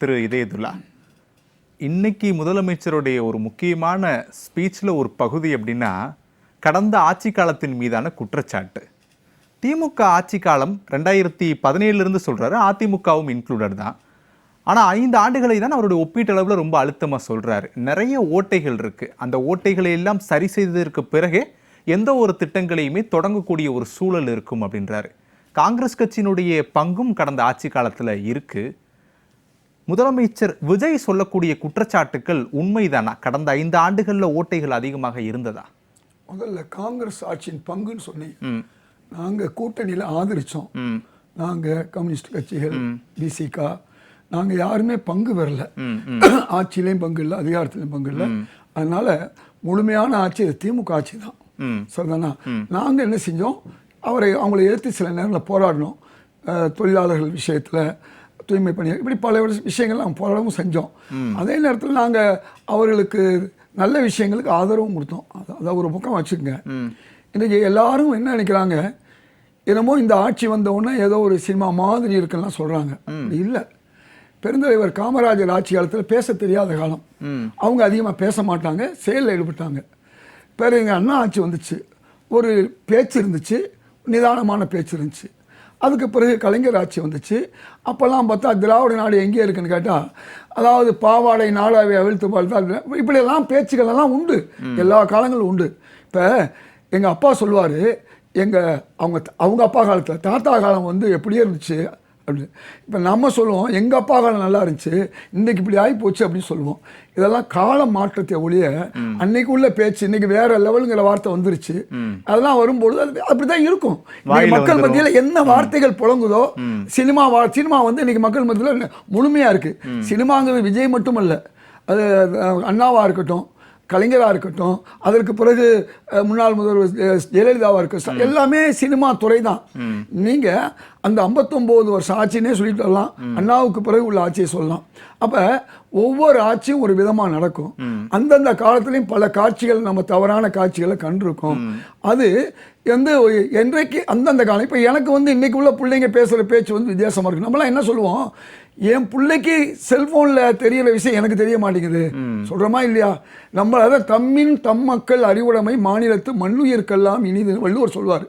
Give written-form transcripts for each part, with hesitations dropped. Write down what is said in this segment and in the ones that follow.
திரு இதயதுல்லா, இன்னைக்கு முதலமைச்சருடைய ஒரு முக்கியமான ஸ்பீச்சில் ஒரு பகுதி அப்படின்னா கடந்த ஆட்சி காலத்தின் மீதான குற்றச்சாட்டு. திமுக ஆட்சி காலம் 2017 சொல்றாரு, அதிமுகவும் இன்க்ளூடட் தான். ஆனால் 5 ஆண்டுகளை தான் அவருடைய ஒப்பீட்டளவில் ரொம்ப அழுத்தமாக சொல்றாரு. நிறைய ஓட்டைகள் இருக்கு. அந்த ஓட்டைகளை எல்லாம் சரி செய்ததற்கு பிறகே எந்த ஒரு திட்டங்களையுமே தொடங்கக்கூடிய ஒரு சூழல் இருக்கும் அப்படின்றாரு. காங்கிரஸ் கட்சியினுடைய பங்கும் கடந்த ஆட்சி காலத்தில் இருக்கு. முதலமைச்சர் விஜய் சொல்லக்கூடிய குற்றச்சாட்டுக்கள் உண்மைதானா? கடந்த 5 ஆண்டுகளில் ஓட்டைகள் அதிகமாக இருந்ததா? முதல்ல காங்கிரஸ் ஆட்சியின் பங்குன்னு சொன்னீங்க. நாங்கள் கூட்டணியில் ஆதரிச்சோம். நாங்கள் கம்யூனிஸ்ட் கட்சிகள், பிசிகா, நாங்கள் யாருமே பங்கு வரல. ஆட்சியிலையும் பங்கு இல்லை, அதிகாரத்திலையும் பங்கு இல்லை. அதனால முழுமையான ஆட்சி திமுக ஆட்சி தான். சரிதானா? நாங்கள் என்ன செஞ்சோம், அவங்களை எதிர்த்து சில நேரங்களில் போராடினோம். தொழிலாளர்கள் விஷயத்தில், தூய்மை பணி, இப்படி பல விஷயங்கள் நாங்கள் போராடவும் செஞ்சோம். அதே நேரத்தில் நாங்கள் அவர்களுக்கு நல்ல விஷயங்களுக்கு ஆதரவும் கொடுத்தோம். அதை ஒரு பக்கம் வச்சுக்கோங்க. இன்றைக்கி எல்லாரும் என்ன நினைக்கிறாங்க, என்னமோ இந்த ஆட்சி வந்த உடனே ஏதோ ஒரு சினிமா மாதிரி இருக்குன்னா சொல்கிறாங்க. அப்படி இல்லை. பெருந்தலைவர் காமராஜர் ஆட்சி காலத்தில் பேச தெரியாத காலம். அவங்க அதிகமாக பேச மாட்டாங்க, செயலில் ஈடுபட்டாங்க. பிறகு எங்கள் அண்ணா ஆட்சி வந்துச்சு, ஒரு பேச்சு இருந்துச்சு, நிதானமான பேச்சு இருந்துச்சு. அதுக்கு பிறகு கலைஞர் ஆட்சி வந்துச்சு. அப்போல்லாம் பார்த்தா திராவிட நாடு எங்கே இருக்குன்னு கேட்டால், அதாவது பாவாடை நாடாவை அவிழ்த்து பார்த்தா இப்படியெல்லாம் பேச்சுக்கள் எல்லாம் உண்டு, எல்லா காலங்களும் உண்டு. இப்போ எங்கள் அப்பா சொல்லுவார், அவங்க அப்பா காலத்தில் தாத்தா காலம் வந்து எப்படியே இருந்துச்சு அப்படின்னு. இப்போ நம்ம சொல்லுவோம் எங்கள் அப்பா காலம் நல்லா இருந்துச்சு, இன்றைக்கி இப்படி ஆகி போச்சு அப்படின்னு சொல்லுவோம். இதெல்லாம் கால மாற்றத்தை ஒழிய அன்னைக்கு உள்ள பேச்சு இன்னைக்கு வேற லெவலுங்கிற வார்த்தை வந்துருச்சு. அதெல்லாம் வரும்பொழுது அது அப்படிதான் இருக்கும். மக்கள் மத்தியில் என்ன வார்த்தைகள் புழங்குதோ, சினிமா வந்து இன்னைக்கு மக்கள் மத்தியில் முழுமையா இருக்கு. சினிமாங்கிறது விஜய் மட்டும் அல்ல, அது அண்ணாவா இருக்கட்டும், கலைஞராக இருக்கட்டும், அதற்கு பிறகு முன்னாள் முதல்வர் ஜெயலலிதாவாக இருக்கட்டும், எல்லாமே சினிமா துறை தான். நீங்கள் அந்த 59 வருஷம் ஆட்சினே சொல்லிட்டு வரலாம், அண்ணாவுக்கு பிறகு உள்ள ஆட்சியை சொல்லலாம். அப்போ ஒவ்வொரு ஆட்சியும் ஒரு விதமாக நடக்கும். அந்தந்த காலத்துலேயும் பல காட்சிகள், நம்ம தவறான காட்சிகளை கண்டிருக்கோம். அது வந்து என்றைக்கு அந்தந்த காலம். இப்போ எனக்கு வந்து இன்றைக்கி உள்ள பிள்ளைங்க பேசுகிற பேச்சு வந்து வித்தியாசமாக இருக்குது. நம்மளாம் என்ன சொல்லுவோம், என் பிள்ளைக்கு செல்ஃபோனில் தெரிகிற விஷயம் எனக்கு தெரிய மாட்டேங்குது சொல்கிறோமா இல்லையா? நம்ம அதான் தம்மின் தம் மக்கள் அறிவுடைமை மாநிலத்து மண்ணுயிர்க்கெல்லாம் இனிது வள்ளுவர் சொல்வார்.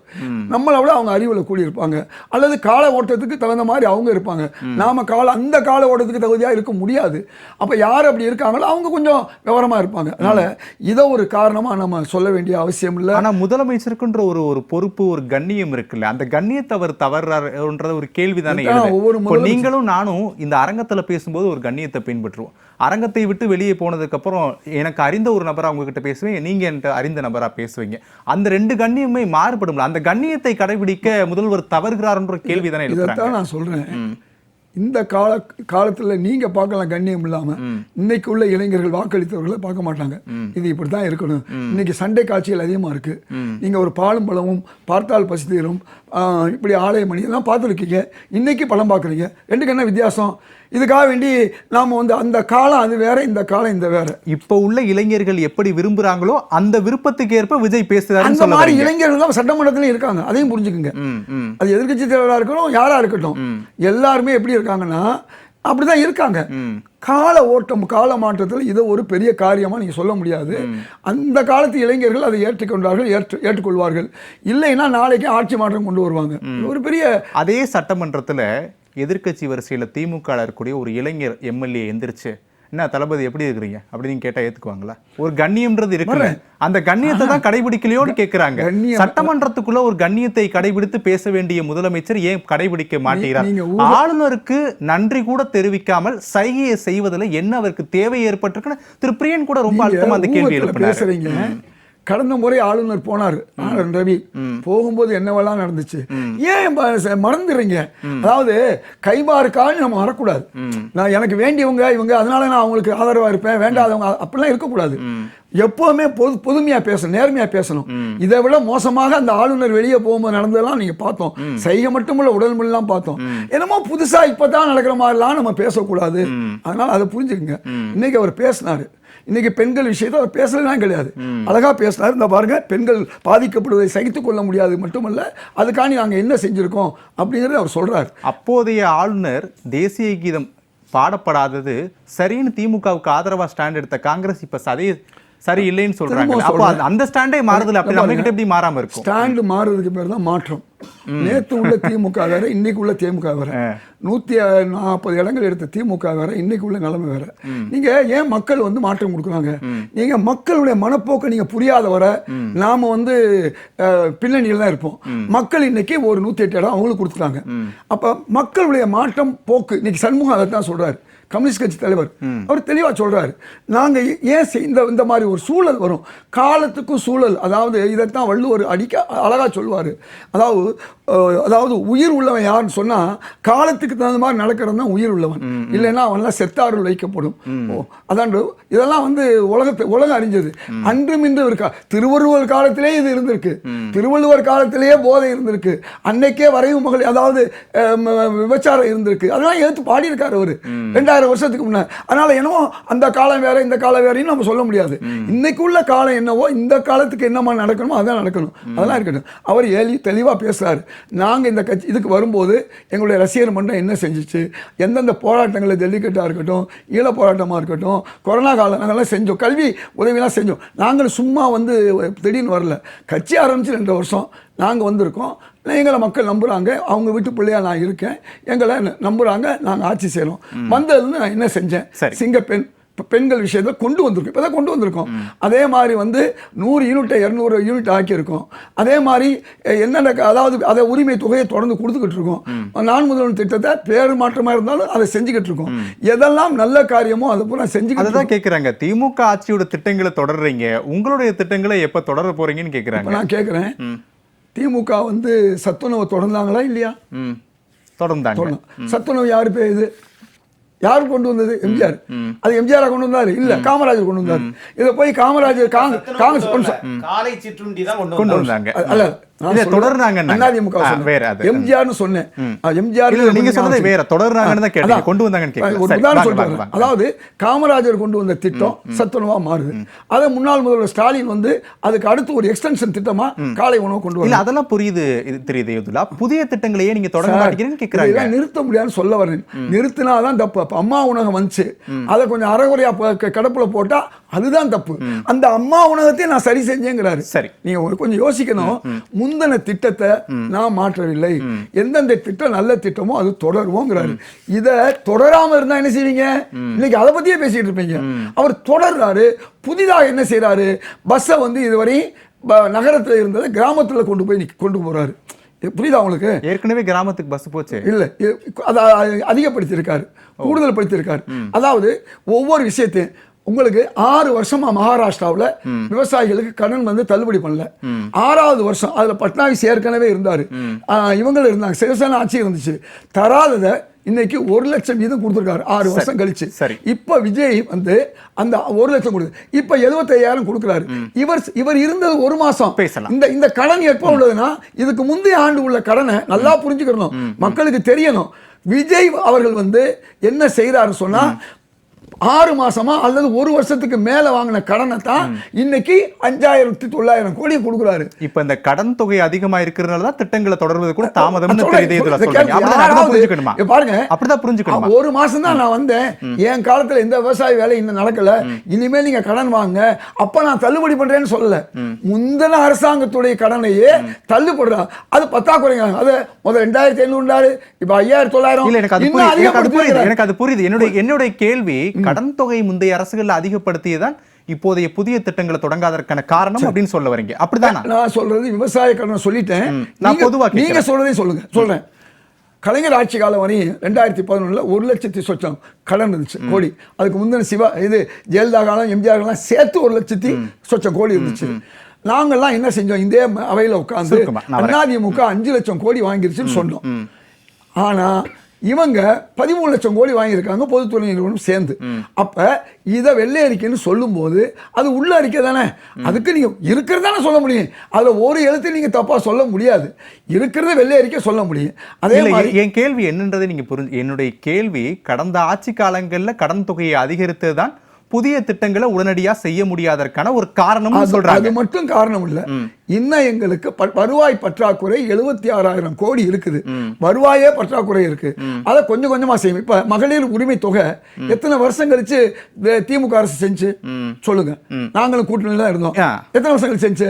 நம்மளை விட அவங்க அறிவில் கூடியிருப்பாங்க, அல்லது கால ஓட்டத்துக்கு தகுந்த மாதிரி அவங்க இருப்பாங்க. நாம் அந்த கால ஓட்டத்துக்கு தகுதியாக இருக்க முடியாது. அப்போ யார் அப்படி இருக்காங்களோ அவங்க கொஞ்சம் விவரமாக இருப்பாங்க. அதனால் இதை ஒரு காரணமாக நம்ம சொல்ல வேண்டிய அவசியம் இல்லை. ஆனால் முதலமைச்சருக்குன்ற ஒரு பொறுப்பு, ஒரு கண்ணியம் இருக்குல்ல, அந்த கண்ணியத்தை அவர் தவறுன்ற ஒரு கேள்விதானே. ஒவ்வொரு நீங்களும் நானும் இந்த அரங்கத்தில் பேசும்போது ஒரு கண்ணியத்தை பின்பற்றுவோம். அரங்கத்தை விட்டு வெளியே போனதுக்கு அப்புறம் எனக்கு அறிந்த ஒரு நபரா உங்ககிட்ட பேசுவேன், நீங்க என்கிட்ட அறிந்த நபரா பேசுவீங்க. அந்த 2 கண்ணியமே மாறுபடும்ல. அந்த கண்ணியத்தை கடைபிடிக்க முதல்வர் தவறுகிறார்ன்ற கேள்வி தானே. இதைத்தான் நான் சொல்றேன். இந்த காலத்தில் நீங்கள் பார்க்கலாம் கண்ணியம் இல்லாமல். இன்னைக்கு உள்ள இளைஞர்கள் வாக்களித்தவர்களை பார்க்க மாட்டாங்க. இது இப்படி தான் இருக்கணும். இன்னைக்கு சண்டை காட்சிகள் அதிகமாக இருக்குது. நீங்கள் ஒரு பாலும் பழமும் பார்த்தால் பசி தீரும், இப்படி ஆலய மணி எல்லாம் பார்த்துருக்கீங்க. இன்னைக்கு படம் பார்க்குறீங்க. ரெண்டுக்கு என்ன வித்தியாசம்? இதுக்காக வேண்டி நாம் வந்து அந்த காலம் அது வேற, இந்த காலம் இந்த வேற. இப்போ உள்ள இளைஞர்கள் எப்படி விரும்புகிறாங்களோ அந்த விருப்பத்துக்கு ஏற்ப விஜய் பேசுகிறாரு. அந்த மாதிரி இளைஞர்கள் தான் சட்டமன்றத்திலையும் இருக்காங்க, அதையும் புரிஞ்சுக்குங்க. அது எதிர்கட்சி தலைவராக இருக்கட்டும், யாராக இருக்கட்டும், எல்லாருமே எப்படி இருக்காங்கன்னா அப்படிதான் இருக்காங்க. கால ஓட்டம், கால மாற்றத்தில் இதை ஒரு பெரிய காரியமாக நீங்கள் சொல்ல முடியாது. அந்த காலத்து இளைஞர்கள் அதை ஏற்றுக்கொண்டார்கள், ஏற்றுக்கொள்வார்கள். இல்லைன்னா நாளைக்கு ஆட்சி மாற்றம் கொண்டு வருவாங்க. ஒரு பெரிய அதே சட்டமன்றத்தில் எதிர்கட்சி வரிசையில் திமுக இருக்கக்கூடிய ஒரு இளைஞர் எம்எல்ஏ எந்திரிச்சு, என்ன தளபதி எப்படி இருக்கிறீங்க அப்படின்னு கேட்டால் ஏற்றுக்குவாங்களா? ஒரு கண்ணியம்ன்றது இருக்குல்ல, அந்த கண்ணியத்தை தான் கடைபிடிக்கலையோன்னு கேட்குறாங்க. சட்டமன்றத்துக்குள்ள ஒரு கண்ணியத்தை கடைபிடித்து பேச வேண்டிய முதலமைச்சர் ஏன் கடைபிடிக்க மாட்டேங்கிறார்? ஆளுநருக்கு நன்றி கூட தெரிவிக்காமல் சைகையை செய்வதில் என்ன அவருக்கு தேவை ஏற்பட்டிருக்குன்னு திரு பிரியன் கூட ரொம்ப அழுத்தமா அந்த கேள்வி எழுப்புறாங்க. கடந்த முறை ஆளுநர் போனார், ரவி. போகும்போது என்னவெல்லாம் நடந்துச்சு, ஏன் மறந்துடுறீங்க? அதாவது கைமாறுக்கான்னு நம்ம வரக்கூடாது. நான் எனக்கு வேண்டியவங்க இவங்க, அதனால நான் அவங்களுக்கு ஆதரவா இருப்பேன், வேண்டாதவங்க அப்படிலாம் இருக்கக்கூடாது. எப்பவுமே பொதுமையா பேசணும், நேர்மையா பேசணும். இதை விட மோசமாக அந்த ஆளுநர் வெளியே போகும்போது நடந்ததெல்லாம் நீங்க பார்த்தோம். செய்ய மட்டுமல்ல, உடல் மொழிலாம் பார்த்தோம். என்னமோ புதுசா இப்பதான் நடக்கிற மாதிரிலாம் நம்ம பேசக்கூடாது. அதனால அதை புரிஞ்சுக்குங்க. இன்னைக்கு அவர் பேசினாரு. இன்னைக்கு பெண்கள் விஷயத்தை அவர் பேசலாம் கிடையாது, அழகா பேசினார். இந்த பாருங்க, பெண்கள் பாதிக்கப்படுவதை சகித்துக் கொள்ள முடியாது மட்டுமல்ல, அதுக்காண்டி நாங்கள் என்ன செஞ்சிருக்கோம் அப்படிங்கிறத அவர் சொல்றாரு. அப்போதைய ஆளுநர் தேசிய கீதம் பாடப்படாதது சரின்னு திமுகவுக்கு ஆதரவா ஸ்டாண்ட் எடுத்த காங்கிரஸ் இப்ப சரி இல்லைன்னு சொல்றாங்க. அப்போ அந்த ஸ்டாண்டே மாறுதுல, அப்படி நம்ம கிட்ட எப்படி மாறாம இருக்கும்? ஸ்டாண்ட் மாறுறதுக்கு பேர் தான் மாற்றம். நேத்து உள்ள திமுக வேற, இன்னைக்கு உள்ள திமுக வேற. 140 இடங்கள் எடுத்த திமுக வேற, இன்னைக்கு உள்ள நிலைமை வேற. நீங்க ஏன் மக்கள் வந்து மாற்றம் கொடுக்குறாங்க? நீங்க மக்களுடைய மனப்போக்கை நீங்க புரியாத வர நாம வந்து பின்னணியில் தான் இருப்போம். மக்கள் இன்னைக்கு ஒரு 108 இடம் அவங்களுக்கு கொடுத்துட்டாங்க. அப்ப மக்களுடைய மாற்றம் போக்கு இன்னைக்கு சண்முகம் அதை தான் சொல்றாரு, கம்யூனிஸ்ட் கட்சி தலைவர். அவர் தெளிவா சொல்றாரு, நாங்க ஏன் இந்த மாதிரி ஒரு சூழல் வரும், காலத்துக்கும் சூழல். அதாவது இதைத்தான் வள்ளுவர் அழகா சொல்லுவாரு. அதாவது உயிர் உள்ளவன் யாருன்னு சொன்னா காலத்துக்கு தகுந்த மாதிரி நடக்கிறது தான் உயிர் உள்ளவன், இல்லைன்னா அவன்லாம் செத்தாருள் வைக்கப்படும். அதான் இதெல்லாம் வந்து உலகம் அறிஞ்சது. அன்றும் இன்று இருக்கா, திருவள்ளுவர் காலத்திலே இது இருந்திருக்கு, திருவள்ளுவர் காலத்திலேயே போதை இருந்திருக்கு, அன்னைக்கே வரைவு மகள் அதாவது விபச்சாரம் இருந்திருக்கு. அதெல்லாம் எடுத்து பாடி இருக்காரு அவரு 2000 வருஷத்துக்கு முன்னாடி. அதனால என்னவோ அந்த காலம் வேற இந்த காலம் வேறையும் நம்ம சொல்ல முடியாது. இன்னைக்கு உள்ள காலம் என்னவோ இந்த காலத்துக்கு என்னமா நடக்கணுமோ அதான் நடக்கணும். அதெல்லாம் இருக்கட்டும். அவர் தெளிவா பேசுறாரு. நாங்க இந்த கட்சி இதுக்கு வரும்போது எங்களுடைய ரசிகர் மன்றம் என்ன செஞ்சிச்சு, எந்தெந்த போராட்டங்களை, ஜல்லிக்கட்டாக இருக்கட்டும், ஈழ போராட்டமாக இருக்கட்டும், கொரோனா காலம் நாங்கள்லாம் செஞ்சோம், கல்வி உதவியெல்லாம் செஞ்சோம். நாங்கள் சும்மா வந்து திடீர்னு வரல, கட்சி ஆரம்பித்து 2 வருஷம் நாங்கள் வந்திருக்கோம். எங்களை மக்கள் நம்புகிறாங்க, அவங்க வீட்டு பிள்ளையா நான் இருக்கேன், எங்களை நம்புகிறாங்க, நாங்கள் ஆட்சி செய்கிறோம். வந்ததுன்னு நான் என்ன செஞ்சேன், சிங்கப்பெண் பெண்கள் விஷயத்தில் கொண்டு வந்திருக்கோம், இப்போ தான் கொண்டு வந்திருக்கோம். அதே மாதிரி வந்து 100 யூனிட்டை 200 யூனிட் ஆக்கியிருக்கோம். அதே மாதிரி என்னென்ன அதாவது அதை உரிமை தொகையை தொடர்ந்து கொடுத்துக்கிட்டு இருக்கோம். நான் முதல்வர் திட்டத்தை பேர் மாற்றமாக இருந்தாலும் அதை செஞ்சுக்கிட்டு இருக்கோம். எதெல்லாம் நல்ல காரியமோ அதை பூரா செஞ்சுக்கிட்டு அதை தான் கேட்குறாங்க. திமுக ஆட்சியோட திட்டங்களை தொடர்றீங்க, உங்களுடைய திட்டங்களை எப்போ தொடர போறீங்கன்னு கேட்குறாங்க. நான் கேட்குறேன், திமுக வந்து சத்துணவை தொடர்ந்தாங்களா இல்லையா? தொடர்ந்தாங்க. சத்துணவு யாரு இது யாரு கொண்டு வந்தது? எம்ஜிஆர். அது எம்ஜிஆர் கொண்டு வந்தாரு இல்ல, காமராஜர் கொண்டு வந்தாரு. இதை போய் காமராஜர் காங்கிரஸ் கொண்டு வந்தாங்க. அல்ல அதாவது காமராஜர் கொண்டு வந்த திட்டம் சத்துணவா மாறுது. அதை முன்னாள் முதல்வர் ஸ்டாலின் வந்து அதுக்கு அடுத்து ஒரு எக்ஸ்டென்ஷன் திட்டமா காலை உணவு கொண்டு வர. அதெல்லாம் புரியுது, தெரியுது. புதிய திட்டங்களையே நீங்க தொடங்க மாட்டீங்கன்னு கேக்குறாங்க. நிறுத்த முடியாதுன்னு சொல்ல வரேன். நிறுத்தினாதான் தப்பு. அம்மா உணவகம் வந்துச்சு, அதை கொஞ்சம் அரைகுறையா கடப்புல போட்டா அதுதான் தப்பு. அந்த அம்மா உணவகத்தை நான் சரி செஞ்சேங்கிறாரு. சரி, நீங்க கொஞ்சம் யோசிக்கணும். முந்தின திட்டத்தை நான் மாற்றவில்லை, எந்தெந்த திட்டம் நல்ல திட்டமோ அது தொடருவோங்கிறாரு. இத தொடராம இருந்தா என்ன செய்வீங்க? இன்னைக்கு அதை பத்தியே பேசிட்டு இருப்பீங்க. அவர் தொடர்றாரு. புதிதாக என்ன செய்யறாரு, பஸ்ஸை வந்து இதுவரை நகரத்தில் இருந்ததை கிராமத்துல கொண்டு போறாரு. புரியுதா உங்களுக்கு? ஏற்கனவே கிராமத்துக்கு பஸ் போச்சு இல்ல, அதை அதிகப்படுத்தியிருக்காரு, கூடுதல் படுத்தியிருக்காரு. அதாவது ஒவ்வொரு விஷயத்தையும் உங்களுக்கு 6 வருஷமா மகாராஷ்டிராவில் விவசாயிகளுக்கு கடன் வந்து தள்ளுபடி பண்ணல. 6வது வருஷம் அதுல பட்னாவிஸ் ஏற்கனவே இருந்தாரு, இவங்களும் இருந்தாங்க, சிவசேனா ஆட்சி இருந்துச்சு. தராததை இன்னைக்கு 1 லட்சம் வீதம் கொடுத்துருக்காரு 6 வருஷம் கழிச்சு. இப்ப விஜய் வந்து அந்த 1 லட்சம் கொடுத்து இப்ப 75,000 கொடுக்குறாரு. இவர் இருந்தது 1 மாசம். இந்த கடன் எப்ப உள்ளதுன்னா இதுக்கு முந்தைய ஆண்டு உள்ள கடனை நல்லா புரிஞ்சுக்கணும், மக்களுக்கு தெரியணும். விஜய் அவர்கள் வந்து என்ன செய்யறாரு சொன்னா 6 மாசமா அல்லது 1 வருஷத்துக்கு மேல வாங்கின கடனை தான் இன்னைக்கு 5,900 கோடி கொடுக்குறாரு. இப்ப இந்த கடன் தொகை அதிகமா இருக்கிறதுனால தான் திட்டங்களை தொடர்வது கூட தாமதம். பாருங்க, அப்படிதான் புரிஞ்சுக்கணும். 1 மாசம் தான் நான் வந்தேன், என் காலத்துல இந்த விவசாய வேலை இன்னும் நடக்கல, இனிமேல் நீங்க கடன் வாங்க, அப்ப நான் தள்ளுபடி பண்றேன்னு சொல்லல. முந்தின அரசாங்கத்துடைய கடனையே தள்ளுபடுறா, அது பத்தாக்குறைங்க. அது முதல் 2,500 இப்ப 5,900. எனக்கு அது புரியுது. என்னுடைய கேள்வி, கடன் தொகை முந்தைய அரசுகள் அதிகப்படுத்தியதான் இப்போதைய புதிய திட்டங்களை தொடங்காதற்கான காரணம் அப்படின்னு சொல்ல வரீங்க, அப்படிதான்? நான் சொல்றது விவசாய கடன் சொல்லிட்டேன், நீங்க சொல்றதே சொல்றேன். கலைஞர் ஆட்சி காலம் வரை 2011 1 லட்சத்தி சொச்சம் கடன் இருந்துச்சு கோடி. அதுக்கு முந்தின ஜெயலலிதா காலம், எம்ஜிஆர் காலம் சேர்த்து 1 லட்சத்தி சொச்சம் கோடி இருந்துச்சு. நாங்கெல்லாம் என்ன செஞ்சோம், இதே அவையில உட்கார்ந்து அதிமுக 5 லட்சம் கோடி வாங்கிருச்சுன்னு சொன்னோம். ஆனா இவங்க 13 லட்சம் கோடி வாங்கியிருக்காங்க பொதுத்துறை நிறுவனம் சேர்ந்து. அப்ப இதை வெள்ளை அறிக்கைன்னு சொல்லும் போது அது உள்ள அறிக்கை தானே, அதுக்கு நீங்க இருக்கிறதானே சொல்ல முடியும். அதுல ஒரு எழுத்து நீங்க தப்பா சொல்ல முடியாது, இருக்கிறத வெள்ளை அறிக்கை சொல்ல முடியும். அதே மாதிரி என் கேள்வி என்னன்றதை நீங்க புரிஞ்சு, என்னுடைய கேள்வி கடந்த ஆட்சி காலங்களில் கடன் தொகையை அதிகரித்தது தான் புதிய திட்டங்களை உடனடியா செய்ய முடியாதற்கான ஒரு காரணமும் சொல்றாங்க. அது மட்டும் காரணம் இல்ல, இன்னும் எங்களுக்கு வருவாய் பற்றாக்குறை 76,000 கோடி இருக்குது. வருவாயே பற்றாக்குறை இருக்கு. அதை கொஞ்சம் கொஞ்சமா செய்யும். இப்ப மகளிர் உரிமை தொகை எத்தனை வருஷம் கழிச்சு திமுக அரசு செஞ்சு சொல்லுங்க. நாங்களும் கூட்டணியில தான் இருந்தோம். எத்தனை வருஷம் கழிச்சு செஞ்சு?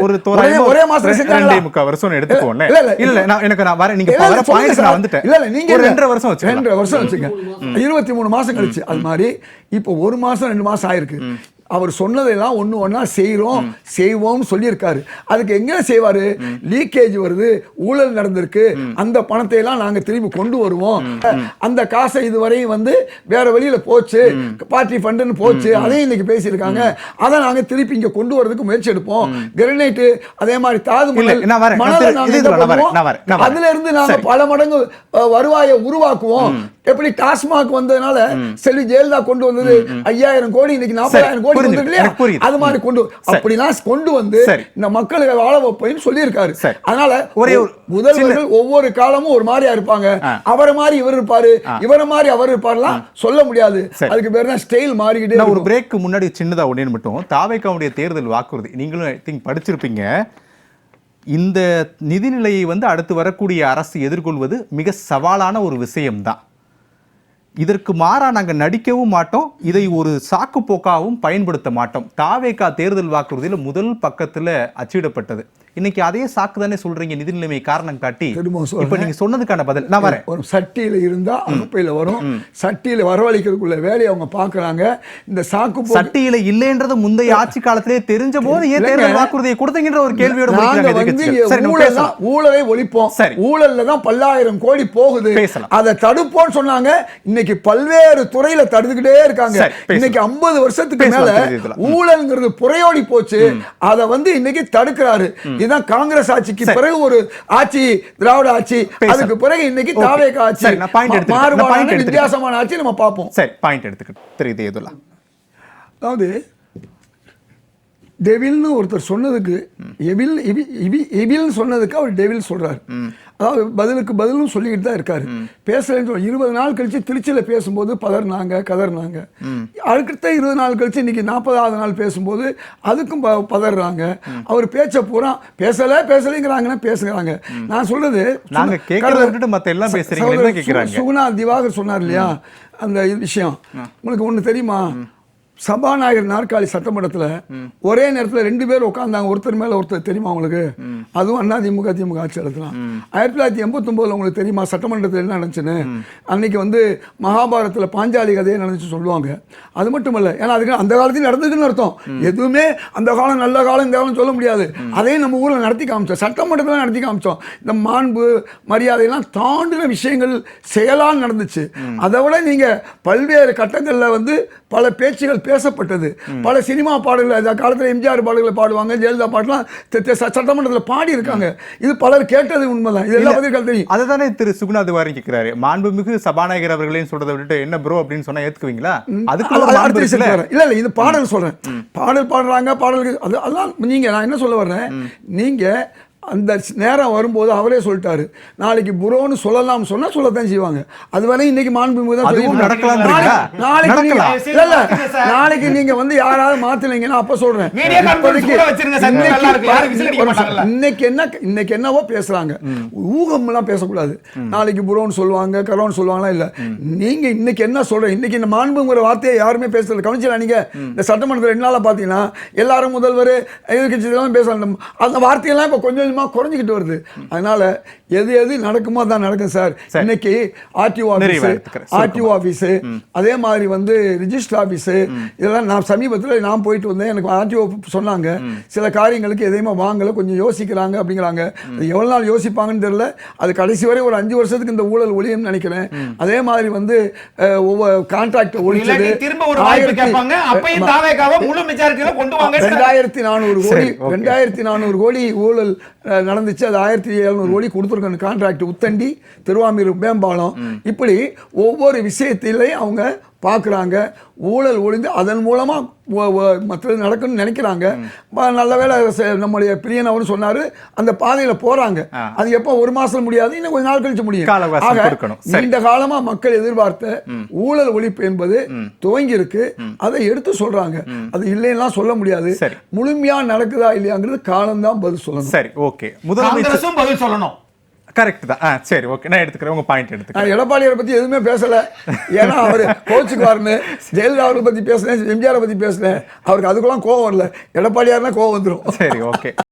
ஒரே மாசம் செஞ்சாங்களா? 2.25 வருஷம் எடுத்துக்கோங்க. இல்ல எனக்கு நான் வரேன், நீங்க வர பாயிண்ட் நான் வந்துட்டேன். இல்ல நீங்க 2.5 வருஷம் வச்சு 2.5 வருஷம் வச்சுங்க, 23 மாசம் கழிச்சு. அது மாதிரி இப்போ 1 மாசம் 2 மாசம் ஆயிருக்கு. அவர் சொன்னதெல்லாம் ஒண்ணு ஒண்ணா செய்வோம்னு சொல்லியிருக்காரு. அதுக்கு எங்க செய்வாரு? லீக்கேஜ் வருது, ஊழல் நடந்திருக்கு, அந்த பணத்தை எல்லாம் நாங்க திரும்பி கொண்டு வருவோம், அந்த காசை இதுவரையும் வந்து வேற வழியில போச்சு, பார்ட்டி ஃபண்டுன்னு போச்சு, அதையும் இன்னைக்கு பேசியிருக்காங்க, அதை நாங்க திருப்பி இங்க கொண்டு வரதுக்கு முயற்சி எடுப்போம். கிரனைட் அதே மாதிரி தாது அதுல இருந்து நாங்க பல மடங்கு வருவாயை உருவாக்குவோம். எப்படி டாஸ்மாக் வந்ததுனால செல்வி ஜெயலலிதா கொண்டு வந்தது 5,000 கோடி, இன்னைக்கு 40,000 கோடி அது மாதிரி கொண்டு வந்து இந்த மக்களுக்கு வாழ வைப்பையும் சொல்லியிருக்காரு. அதனால முதல்வர்கள் ஒவ்வொரு காலமும் ஒரு மாதிரியா இருப்பாங்க. அவரை மாதிரி இவர் இருப்பாரு, இவரை மாதிரி அவர் இருப்பாருலாம் சொல்ல முடியாது. அதுக்கு பேர் தான் ஸ்டைல் மாறிக்கிட்டே. ஒரு பிரேக் முன்னாடி சின்னதா உடனே மட்டும் தாவேக்காவுடைய தேர்தல் வாக்குறுதி நீங்களும் ஐ திங்க் படிச்சிருப்பீங்க. இந்த நிதிநிலையை வந்து அடுத்து வரக்கூடிய அரசு எதிர்கொள்வது மிக சவாலான ஒரு விஷயம்தான். இதற்கு மாறா நாங்கள் நடிக்கவும் மாட்டோம், இதை ஒரு சாக்கு போக்காகவும் பயன்படுத்த மாட்டோம். தாவேகா தேர்தல் வாக்குறுதியில் முதல் பக்கத்தில் அச்சிடப்பட்டது. இன்னைக்கு அதே சாக்கு தானே சொல்றீங்க, நிதி நிலைமை காரணம் காட்டி. இப்ப நீங்க சொன்னதுக்கான பதில் நான் வரேன். ஒரு சட்டியில இருந்தா அகப்பையில வரும், சட்டியில வரவழைக்கிறதுக்குள்ள வேலையை அவங்க பாக்குறாங்க. இந்த சாக்கு சட்டியில இல்லைன்றது முந்தைய ஆட்சி காலத்திலே தெரிஞ்ச போது ஏன் தேர்தல் வாக்குறுதியை கொடுத்தீங்கன்ற ஒரு கேள்வியோட ஊழலை ஒழிப்போம், ஊழல்ல தான் 10,000 கோடி போகுது, அதை தடுப்போம்னு சொன்னாங்க. இன்னைக்கு பல்வேறு துறையில தடுத்துக்கிட்டே இருக்காங்க. இன்னைக்கு 50 வருஷத்துக்கு மேல ஊழல்ங்கிறது புறையோடி போச்சு, அதை வந்து இன்னைக்கு தடுக்கிறாரு. இதுதான் காங்கிரஸ் ஆட்சிக்கு பிறகு ஒரு ஆட்சி, திராவிட ஆட்சி, அதுக்கு பிறகு இன்னைக்கு தாவேகா ஆட்சி, மாறுபாடான வித்தியாசமான ஆட்சி நம்ம பார்ப்போம். சரி, பாயிண்ட் எடுத்துக்கிட்டு அதாவது டெவில்னு ஒருத்தர் சொன்னதுக்கு எவில் சொன்னதுக்கு அவர் டெவில் சொல்றாரு. அதாவது பதிலுக்கு பதிலும் சொல்லிக்கிட்டு தான் இருக்காரு. பேசலன்னு 20 நாள் கழிச்சு திருச்சியில பேசும்போது கதர்னாங்க. அடுத்த 20 நாள் கழிச்சு இன்னைக்கு 40வது நாள் பேசும்போது அதுக்கும் பதறாங்க. அவர் பேச்ச பூரா பேசலைங்கிறாங்கன்னா பேசுகிறாங்க. நான் சொல்றது சுகுணா திவாகர் சொன்னார் இல்லையா, அந்த விஷயம் உங்களுக்கு ஒண்ணு தெரியுமா? சபாநாயகர் நாற்காலி சட்டமன்றத்தில் ஒரே நேரத்தில் 2 பேர் உட்கார்ந்தாங்க, ஒருத்தர் மேல ஒருத்தர். தெரியுமா உங்களுக்கு? அதுவும் அதிமுக திமுக ஆட்சி நடத்தலாம். 1989 உங்களுக்கு தெரியுமா சட்டமன்றத்தில் என்ன நடந்துச்சுன்னு? அன்னைக்கு வந்து மகாபாரதத்தில் பாஞ்சாலி கதையை நடந்துச்சு சொல்லுவாங்க. அது மட்டும் இல்ல, ஏன்னா அதுக்கு அந்த காலத்தில் நடந்ததுன்னு அர்த்தம். எதுவுமே அந்த காலம் நல்ல காலம் இந்த காலம் சொல்ல முடியாது. அதையும் நம்ம ஊரில் நடத்தி காமிச்சோம், சட்டமன்றத்தில் நடத்தி காமிச்சோம். இந்த மாண்பு மரியாதையெல்லாம் தாண்டின விஷயங்கள் செயலால் நடந்துச்சு. அதை விட நீங்க பல்வேறு கட்டங்களில் வந்து பல பேச்சுகள் பேசப்பட்டது. பல சினிமா பாடல்கள் அந்த காலத்தில் எம்ஜிஆர் பாடல்களை பாடுவாங்க, ஜெயலலிதா பாடலாம் சட்டமன்றத்தில் பாடி இருக்காங்க. இது பலர் கேட்டது உண்மைதான். இது எல்லா பதிலும் தெரியும். அதுதானே திரு சுகுணா திவாரி கேட்கிறாரு. மாண்புமிகு சபாநாயகர் அவர்களையும் சொல்றதை விட்டுட்டு என்ன ப்ரோ அப்படின்னு சொன்னா ஏத்துக்குவீங்களா? இல்ல இது பாடல் சொல்றேன். பாடல் பாடுறாங்க, பாடல்கள் அதெல்லாம் நீங்க, நான் என்ன சொல்ல வர்றேன், நீங்க அந்த நேரம் வரும்போது அவரே சொல்லிட்டாரு, நாளைக்கு புரோன்னு சொல்லலாம் சொன்னா சொல்லத்தான் செய்வாங்க. அதுவரை இன்னைக்கு மாண்புமிகு நாளைக்கு நீங்க வந்து யாராவது மாத்தலைங்கன்னா அப்ப சொல்றேன். இன்னைக்கு என்னவோ பேசுறாங்க, ஊகம் எல்லாம் பேசக்கூடாது. நாளைக்கு புரோன்னு சொல்லுவாங்க, கரோன்னு சொல்லுவாங்களா? இல்ல, நீங்க இன்னைக்கு என்ன சொல்றேன், இன்னைக்கு இந்த மாண்புங்கிற வார்த்தையை யாருமே பேசுறது கவனிச்சல. நீங்க இந்த சட்டமன்றத்தில் 2 நாளா பாத்தீங்கன்னா எல்லாரும் முதல்வர் எதிர்கட்சி பேசலாம். அந்த வார்த்தையெல்லாம் இப்ப கொஞ்சம் குறைஞ்சிக்கிட்டு வருது. அதனால எது நடக்குமோ தான் நடக்கும் சார். இன்னைக்கு ஆர்டிஓ ஆபீஸ், அதே மாதிரி வந்து ரிஜிஸ்டர் ஆபீஸ், இதெல்லாம் நான் சமீபத்தில் நான் போயிட்டு வந்தேன். எனக்கு ஆர்டிஓ சொன்னாங்க சில காரியங்களுக்கு எதையுமே வாங்கல, கொஞ்சம் யோசிக்கிறாங்க அப்படிங்கிறாங்க. எவ்வளவு நாள் யோசிப்பாங்கன்னு தெரியல. அது கடைசி வரை ஒரு 5 வருஷத்துக்கு இந்த ஊழல் ஒழியும்னு நினைக்கிறேன். அதே மாதிரி வந்து ஒவ்வொரு கான்ட்ராக்ட் ஒழிச்சது 2,400 கோடி ஊழல் நடந்துச்சு. அது 1,700 கோடி கொடுத்துருக்காங்க கான்ட்ராக்ட். உத்தண்டி, திருவாமூர் மேம்பாலம், இப்படி ஒவ்வொரு விஷயத்திலையும் அவங்க பார்க்குறாங்க, ஊழல் ஒழிந்து அதன் மூலமாக மற்றது நடக்கும்னு நினைக்கிறாங்க. நல்ல வேளை நம்முடைய பிரியன் அவரும் சொன்னார், அந்த பாதையில் போகிறாங்க. அது எப்போ ஒரு மாதம் முடியாது, இன்னும் கொஞ்சம் நாள் கழிச்சு முடியும். நீண்ட காலமாக மக்கள் எதிர்பார்த்த ஊழல் ஒழிப்பு என்பது துவங்கி இருக்கு. அதை எடுத்து சொல்றாங்க. அது இல்லைன்னா சொல்ல முடியாது. முழுமையா நடக்குதா இல்லையாங்கிறது காலம்தான் பதில் சொல்லணும். சரி, ஓகே. முதலமைச்சரும் பதில் சொல்லணும். கரெக்ட் தான். சரி, ஓகே, நான் எடுத்துக்கிறேன், உங்க பாயிண்ட் எடுத்துக்கிறேன். எடப்பாடியாரை பத்தி எதுவுமே பேசல, ஏன்னா அவர் கோச்சுக்குவாருன்னு. ஜெயலலிதா அவர்களை பத்தி பேசினேன், எம்ஜிஆரை பத்தி பேசினேன், அவருக்கு அதுக்கெல்லாம் கோவம் வரல. எடப்பாடியார்னா கோவம் வந்துடும். சரி, ஓகே.